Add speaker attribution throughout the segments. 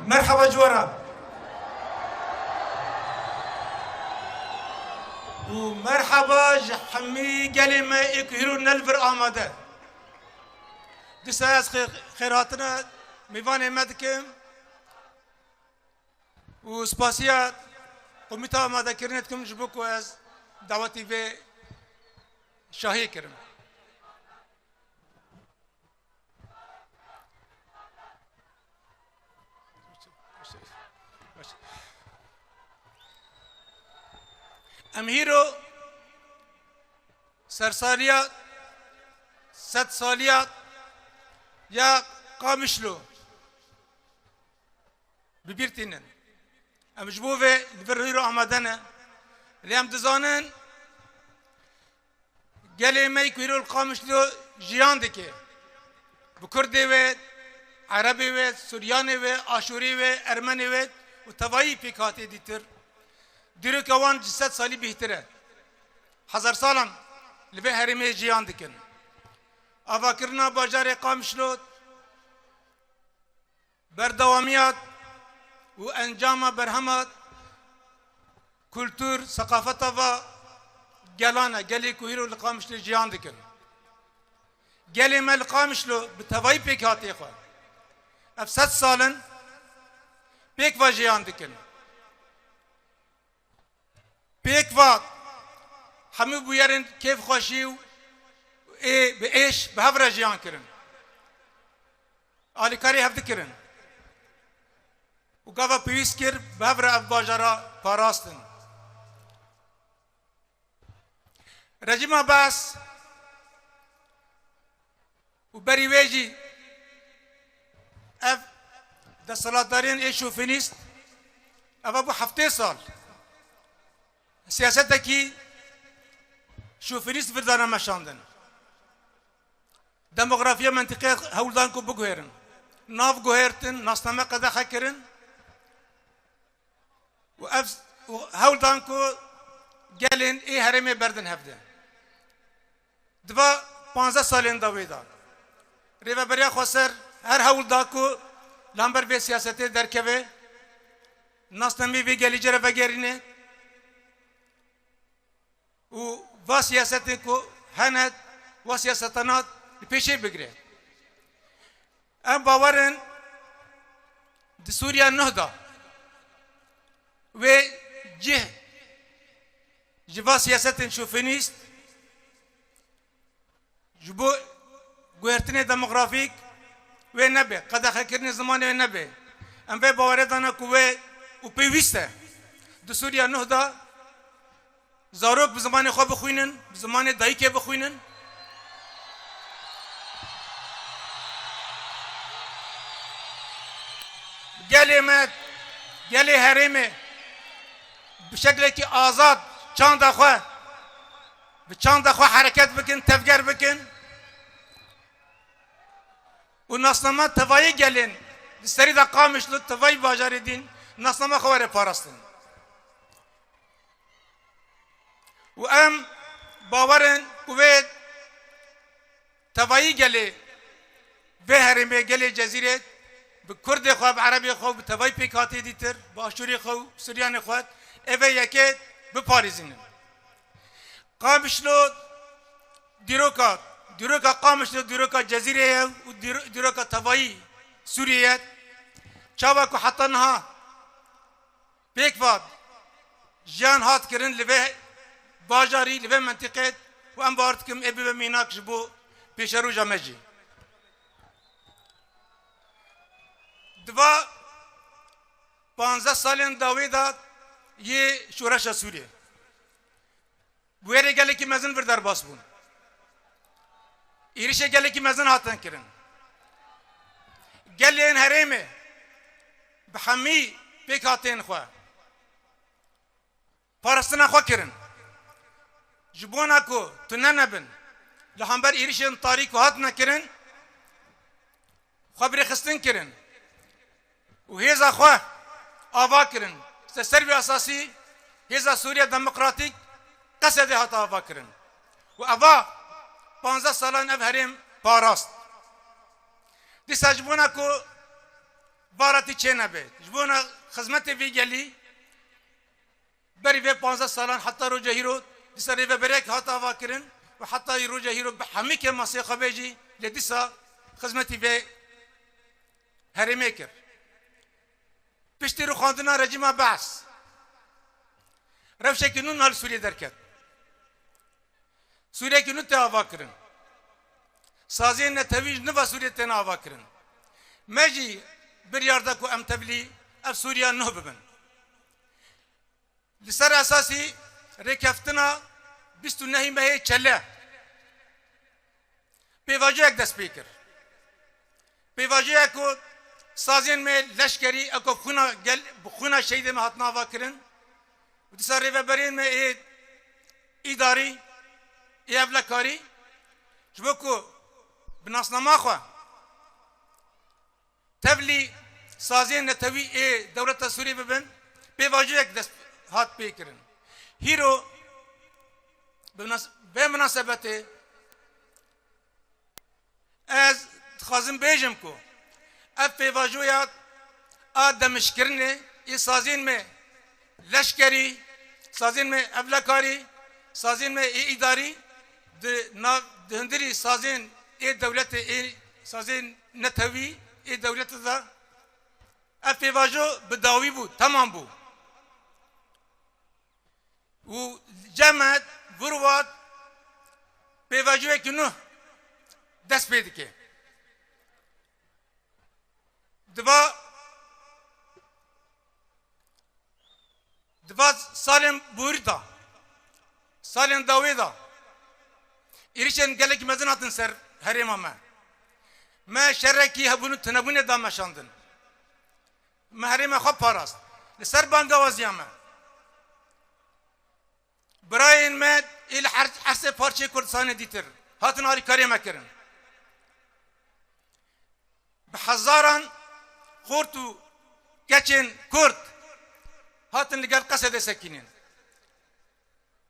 Speaker 1: مرحبا جورا ومرحبا جحمي كلمة يكهرو نلفر آماده دساس خيراتنا ميوان مدكم وسباسيات قمتا آماده كرنتكم جبوكو از دعوتي في شاهي كرم امهيرو سرساليات ست ساليات يا قامشلو ببيرتينن امجبوفه البرهيرو احمدنا اللي ام دزانن قالي ما يكويرو القامشلو جيان دكي بكردي و عربي و سورياني و اشوري و ارمني و وتوائي بيكاتي ديتر دیرو که وان 100 سالی بهتره 1000 سالم لبه هرمه جیان دکن آوا کرنا باجار قامشلوت بردوامیات و انجام برهمات کلتور ثقافت و گلانه گلی کوهیرو لقامشلو جیان دکن گلی مل قامشلو بتوایی پیک هاتی خواه اف 100 سالن پیک و جیان دکن پیک وقت همه بویرن کیف خوشی و به ایش به هفره جیان کرن آلیکاری هفته کرن و گاوا پیویس کر به هفره اف باجارا پاراستن رجیما باس و بریویجی اف دستالاتدارین ایشو فینیست اف ابو 7 سال سياستكي شوفيريست فردانا مشاندن ديموغرافيا منطقية هولدانكو بغيرن ناف غوهرتن ناسنامه قدا خكرن هولدانكو گلن اي هرمي بردن هفده دوا 15 سالين داويدا ريفا بريا خسر هر هولدانكو لامبر في سياسته دركبه ناسنامي في گلي جره وگرينه و سياستن کو هند و سياستنات پیشی بگیره ام باورن د سوريا نهضه و جوا سياستن شوفينيست جبو گوهرتنه دموغرافيك و نبه قد خکرن زمان و نبه ام باوردانا کو و پیوسته د سوريا نهضه زاروک به زمان خواب بخوینن به زمان دایی که بخوینن گلی هرمه به شکلی که آزاد چند خواه به چند خواه حرکت بکن تفگر بکن و ناسنامه توایی گلین سری دا قامش لود توایی باجار دین ناسنامه خواه پاراستن و ام باورن کویت توایی گلی به هرمه گلی جزیره به کرد خواب عربی خواب به توایی پیکاتی دیتر با اشوری خواب سوریان خواب اوه یکی به پاریزینن قامشلو دیروکا قامشلو دیروکا جزیره و دیروکا توایی سوریه چاوا کو حتی نها پیک واد جان هات کرن لبه باجاري لبه منطقه و ام باردكم ابي بميناك جبو بيشرو جمجي دوا 15 سالين داويدا يه شورش سوريا بويري قال لك مزن بردار باسبون ايريشه قال لك مزن هاتن كرن قال لي ان هريمه بحمي بيكاتين خوا پارستنا خوا كرن جبونا کو تننبن لهمبر ایریشن تاریک هات نکرن خبر خستن کرن و هیزا خواه آوا کرن سربی اساسی هیزا سوریا دموکراتیک قصد هات آوا کرن و آوا 15 سالان اف هرم پاراست دی سجبونا کو بارتی چه نبه جبونا خدمت وی گلی بری به 15 سالان حتی رو جهیرو دیسا ریو برک هاتا واکرن و حتی رو جهیرو به همه که مسیخ بیجی لدیسا خدمتی به هرمه کر پشتی رو خواندنا رجیما بحث روشه کنون حال سوریه درکت سوریه کنون ته آوا کرن سازین نتویج نوا سوریه تن آوا کرن مجی بریارده کو ام تبلی اف سوریه نه ببن لسر اساسی رکفتنا 29 مهی چله پیواجه یک دست پیکر پیواجه کو سازین میں لشکری اکو خونا شهید میں ہاتھ ناوا کرن لسر ریوبرین میں اداری افلکاری جبو کو بناسنما خوا تبلی سازین نتوی دولت سوری ببن پیواجه یک دست هات پی کرن هیرو به مناسبت از خازم بیجم کو اف پیواجویات آدمش کرنه ای سازین میں لشکری سازین میں افلکاری سازین میں اداری دهندری سازین ای دولت ای سازین نتوی ای دولت دا اف پیواجو بداوی بود تمام بود و جمعت وروات پیواجوه که نه دست پیدا که دوا سالم بوری دا سالم داوی دا ایریشن گلک مزناتن سر هریما ما شرکی هبونو تنبونه دا مشاندن ما هریما خواب پاراست لسر بانگوازی براین ما ایل حرس پارچه کردستان دیتر هاتن آری کاری مکرن بحزاران خورتو کچن کرد هاتن لگل قصد سکینن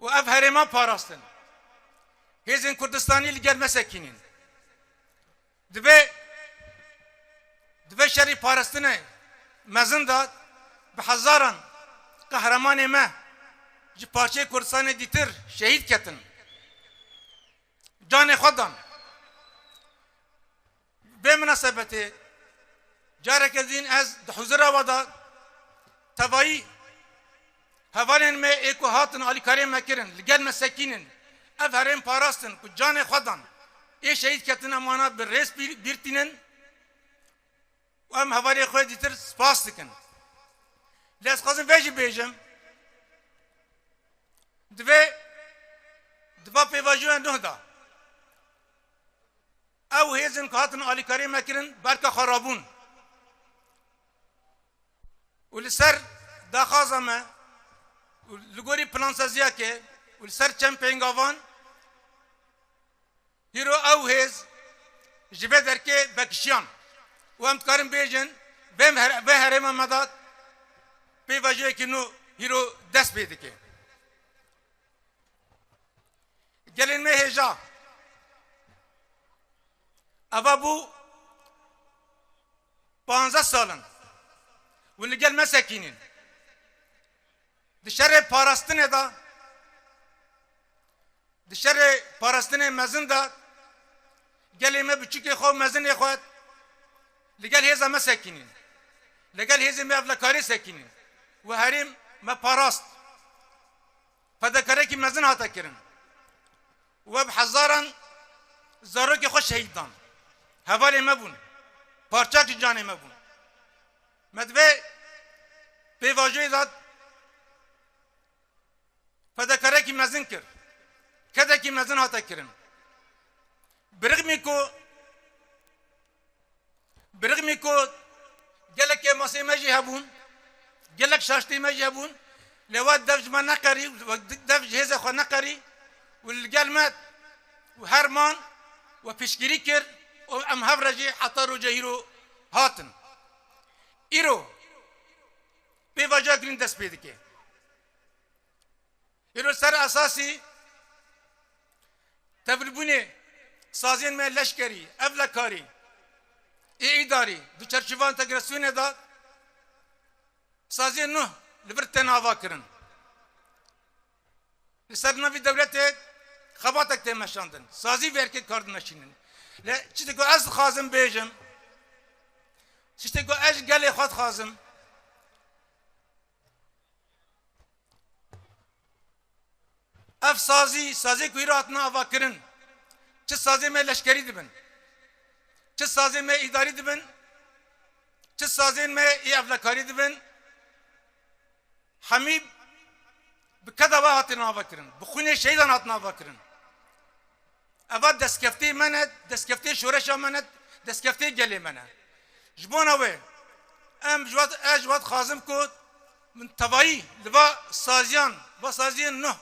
Speaker 1: و اف هرمان پاراستن هیزن کردستانی لگل مسکینن دبه شری پاراستنه مزن داد بحزاران قهرمان ما جی پارچه کردستان دیتر شهید کتن جان خودم به مناسبت جارك الدين از حضور ودا تبعي هوالين ما ايكو هاتن علي كريم مكرن لقال مساكين افهرين باراستن كجان خدان اي شهيد كتن امانا بالرئيس بيرتينن وام هوالي خوي ديتر سباستكن لاس قازم فيجي بيجم دفا بيواجو نهدا او هيزن كهاتن علي كريم مكرن بركة خرابون ولسر داخازمه ولگوری پلانسازیا که ولسر چمپینگ آوان هیرو او هیز جبه درکه بکشیان و هم کارم بیجن به هرم مداد به وجهه که نو هیرو دست بیده که گلین می هجا اوا بو 15 سالن واللي قال مساكينين دشري باراستنه دا دشري باراستنه مزن دا قال ما بتشكي خو مزن يا اخوات اللي قال هذا مساكينين اللي قال هذا ما افلكاري ساكينين وهريم ما باراست فذكرك مزن هاتا كرن وبحزارا زاروكي خوش شهيدان هوالي مبون پارچاك جاني مبون مدوه پیواجوی داد فدکره کی مزن کر کده کی مزن هاتا کرن برغمی کو گلک ماسی مجی هبون گلک شاشتی مجی هبون لواد دفج ما نقری دفج هزه خو نقری والقال مات وهرمان وفشكري كر وام هفرجي حطرو جهيرو هاتن ایرو به وجه گرین دست پیدا که ایرو سر اساسی تبلبونه سازین میں لشکری افلکاری اداری دو چرچوان انتگراسیون دا سازی نه لبرتن آوا کرن لسر نوی دولت خباتک تمشاندن سازی ورکت کارد مشینن ل چیزی که از خازم بیجم چیزی که اج گلی خود خازم اف سازی که ایراتنا آوا کرن چه سازی میں لشکری دبن چه سازی میں اداری دبن چه سازی میں ای افلکاری دبن حمیب بکدوا هاتنا آوا کرن بخونه شهیدان هاتنا آوا کرن اول دستکفتی منت دستکفتی شورشا منت دستکفتی گلی منت جبونا وی ام جواد خازم کود من توایی لبا سازیان با سازیان نه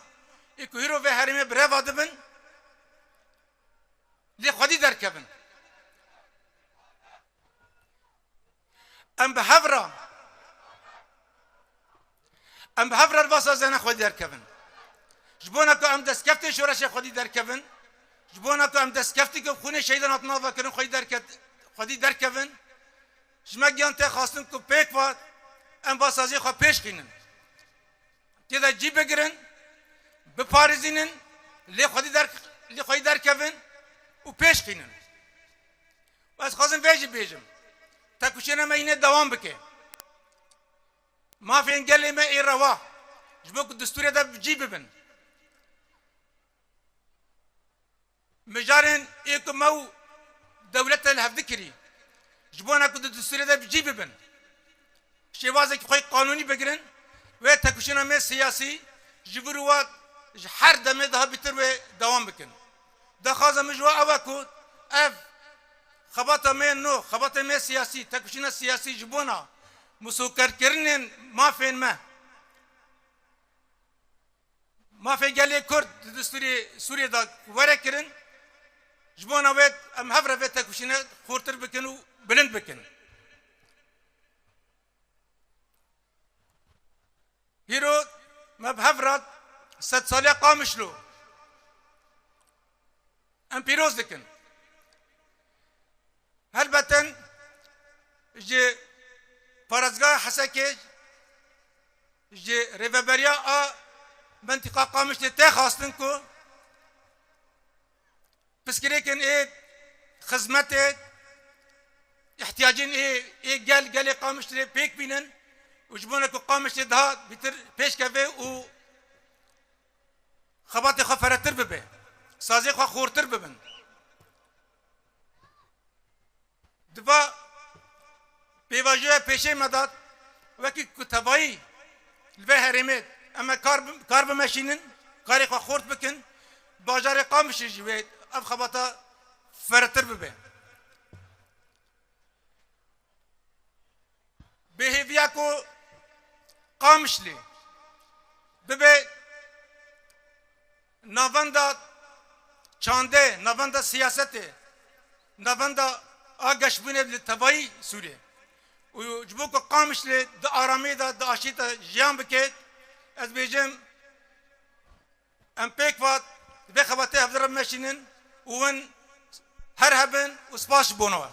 Speaker 1: ایکو هیرو و هرمه بروا دبن لی خودی درکبن ام به هفرا الباسا زنا خودی درکبن جبونا که ام دستکفتی شورش خودی درکبن جبونا که ام دستکفتی که خونه شهیدان هاتنا آوا کرن خودی درکبن جمع گیان ته خواستن که پیک واد ام باسازی خواه پیش خینن تیدا جی بگرن بپارزینن لی خودی درکبن و پیش خینن و از خواستم بیجم تا کشینا ما اینه دوام بکه ما فی انگلی ما ای روا جبو که دستوری دا جی ببن مجارن ایکو مو دولت الهفده کری جبونا که دستوری دا جی ببن شیوازه که خواهی قانونی بگرن و تکشینا ما سیاسی جبروات هر دمه ده بیتر و دوام بکن ده خواهد مجوا اوا کود اف خباتا میں نو خباتا میں سیاسی تکشینا سیاسی جبونا مسوکر کرنن ما فین گلی کرد دستوری سوریه دا وره کرن جبونا وید ام هفره وید تکشینا خورتر بکن و بلند بکن هیرو ما بهفرات 100 ساله قامشلو ام پیروز دکن البته جه پارازگاه حسکه جه ریوبریا منطقه قامشلی ته خواستن کو پس کریکن خدمت احتیاجین گل قامشلی پیک بینن وجبونه که قامشلی ده بیتر پیش که و خبات خواه فراتر ببه سازی خواه خورتر ببن دفا پیواجه پیشه مداد وکی کتابایی لبه هرمید اما کار بمشینن کاری خواه خورت بکن باجار قامشی جوید اف خباتا فراتر ببه به هیویا کو قامشلی ببه نواندا چانده نواندا سیاسته نواندا آگش بونه لتوایی سوریه و جبو که قامش لی دا آرامی دا آشیتا جیان بکید از بیجم ام پیک واد به خواته هفدرم مشینن و هر هبن و سپاس بونوا